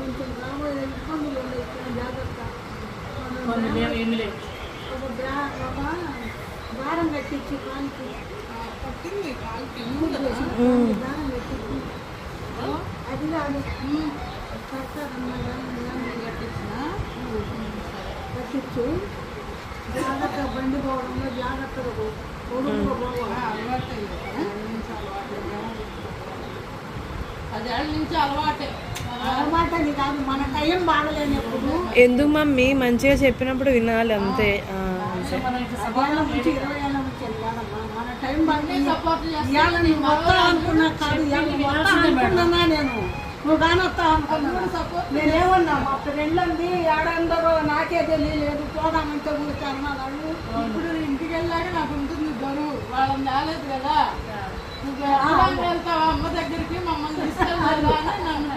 కొంచెం రాబోయే ఇబ్బందులు ఉన్నాయి, జాగ్రత్త. ఏమి లేవు. ఒక భారం కట్టించి కాలికి పట్టింది కాలికి దారం కట్టించి అది కాదు కట్టించు. జాగ్రత్త బండి పోవడంలో జాగ్రత్తగా పొడుగుగా పోవాలి. అదేళ్ళ నుంచి అలవాటే. అలవాటని కాదు, మన టైం బాగలేనప్పుడు. ఎందుకు మమ్మీ మంచిగా చెప్పినప్పుడు వినాలి అంతే. మన టైం సపోర్ట్ వస్తా అనుకున్నా కాదు, అనుకున్నా నేను నువ్వు కానీ వస్తా అనుకున్నా. నేనేమన్నా మా ఫ్రెండ్ అంది ఏడందరూ నాకే తెలియలేదు, పోదామంటే ఊరికి అన్నాడు. ఇప్పుడు ఇంటికి వెళ్ళాక నాకు ఉంటుంది బరువు, వాళ్ళని రాలేదు కదా. నువ్వు వెళ్తావా అమ్మ దగ్గరికి, మమ్మల్ని తీసుకెళ్ళాలి అని నన్ను